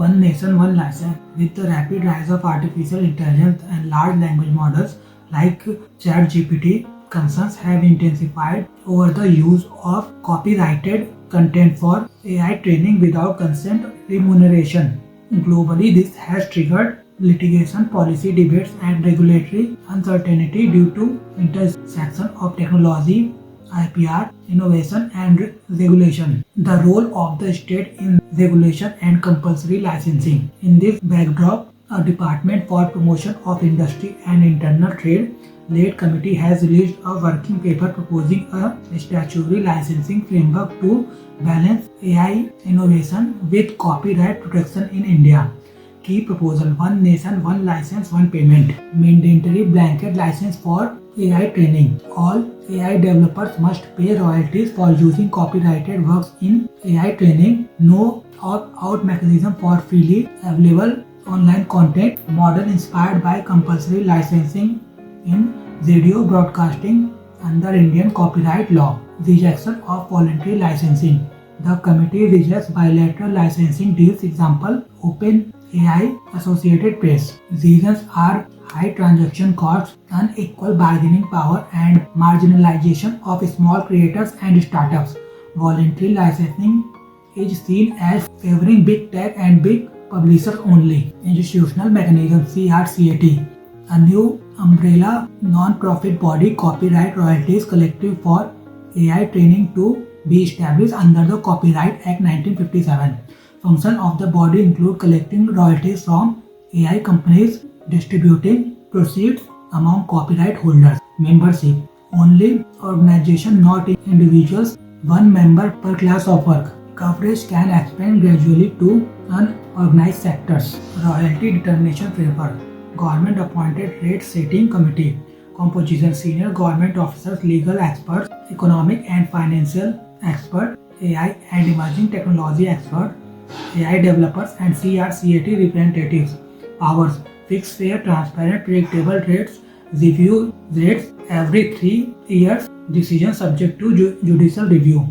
One nation, one license. With the rapid rise of artificial intelligence and large language models like ChatGPT, concerns have intensified over the use of copyrighted content for AI training without consent remuneration. Globally, this has triggered litigation, policy debates, and regulatory uncertainty due to intersection of technology, IPR, innovation, and regulation. The role of the state in regulation and compulsory licensing. In this backdrop, a Department for Promotion of Industry and Internal Trade led committee has released a working paper proposing a statutory licensing framework to balance AI innovation with copyright protection in India. Key proposal: one nation, one license, one payment. Mandatory blanket license for AI training. All AI developers must pay royalties for using copyrighted works in AI training. No opt-out mechanism for freely available online content. Model inspired by compulsory licensing in radio broadcasting under Indian copyright law. Rejection of voluntary licensing. The committee rejects bilateral licensing deals, example, OpenAI Associated Press. Reasons are high transaction costs, unequal bargaining power, and marginalization of small creators and startups. Voluntary licensing is seen as favoring big tech and big publishers only. Institutional mechanism CRCAT. A new umbrella non-profit body, Copyright Royalties Collective for AI Training, to be established under the Copyright Act 1957. Function of the body include collecting royalties from AI companies, distributing proceeds among copyright holders. Membership. Only organization, not individuals. One member per class of work. Coverage can expand gradually to unorganized sectors. Royalty determination framework. Government appointed rate setting committee. Composition: senior government officers, legal experts, economic and financial experts, AI and emerging technology experts, AI developers, and CRCAT representatives. Powers: fixed, fair, transparent, predictable rates, review rates every 3 years, decision subject to judicial review.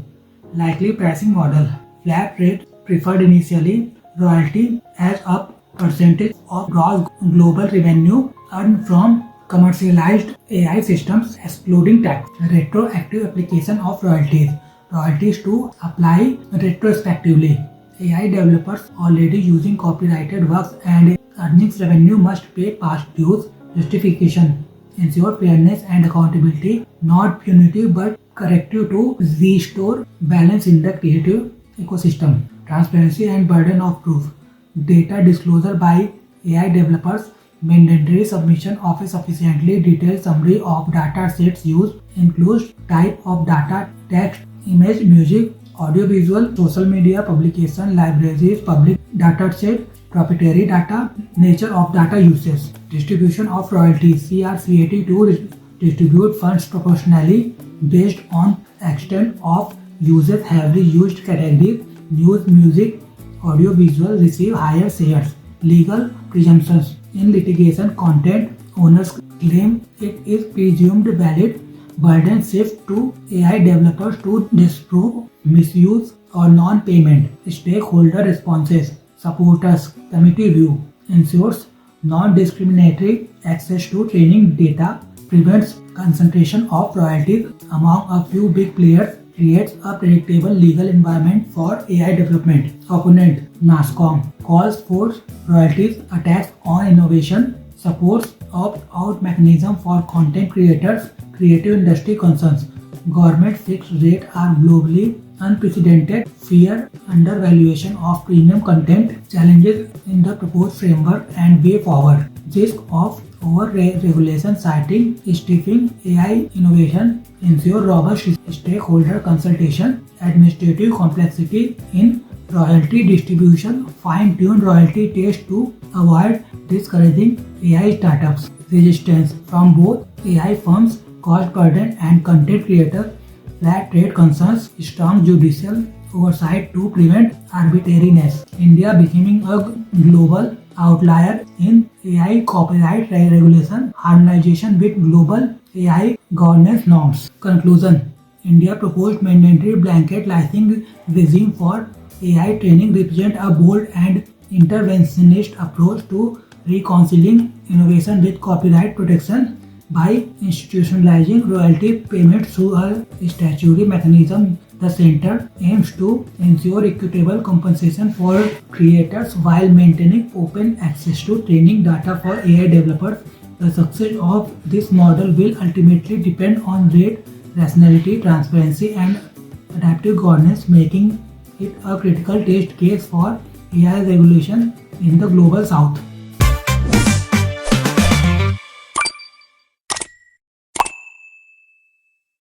Likely pricing model: flat rate preferred initially, royalty as a percentage of gross global revenue earned from commercialized AI systems excluding tax. Retroactive application of royalties. Royalties to apply retrospectively. AI developers already using copyrighted works and earnings revenue must pay past dues. Justification: ensure fairness and accountability, not punitive but corrective to restore balance in the creative ecosystem. Transparency and burden of proof. Data disclosure by AI developers. Mandatory submission of a sufficiently detailed summary of data sets used, includes type of data, text, image, music, audiovisual, social media, publication, libraries, public data set, proprietary data, nature of data uses. Distribution of royalties. CRCAT to distribute funds proportionally based on extent of usage. Heavily used categories, news, music, audiovisual receive higher shares. Legal presumptions. In litigation, content owners claim it is presumed valid. Burden shift to AI developers to disprove misuse or non-payment. Stakeholder responses. Supporters committee view. Ensures non-discriminatory access to training data. Prevents concentration of royalties among a few big players. Creates a predictable legal environment for AI development. Opponent NASSCOM calls for royalties attacks on innovation, supports opt-out mechanism for content creators, creative industry concerns. Government fixed rates are globally unprecedented. Fear undervaluation of premium content. Challenges in the proposed framework and way forward. Risk of over-regulation, citing stifling AI innovation. Ensure robust stakeholder consultation. Administrative complexity in royalty distribution. Fine-tune royalty test to avoid discouraging AI startups. Resistance from both AI firms, cost burden, and content creators. Flat rate concerns. Strong judicial oversight to prevent arbitrariness. India becoming a global outlier in AI copyright regulation, harmonization with global AI governance norms. Conclusion: India proposed mandatory blanket licensing regime for AI training represent a bold and interventionist approach to reconciling innovation with copyright protection by institutionalizing royalty payments through a statutory mechanism. The center aims to ensure equitable compensation for creators while maintaining open access to training data for AI developers. The success of this model will ultimately depend on rate, rationality, transparency, and adaptive governance, making it a critical test case for AI regulation in the global south.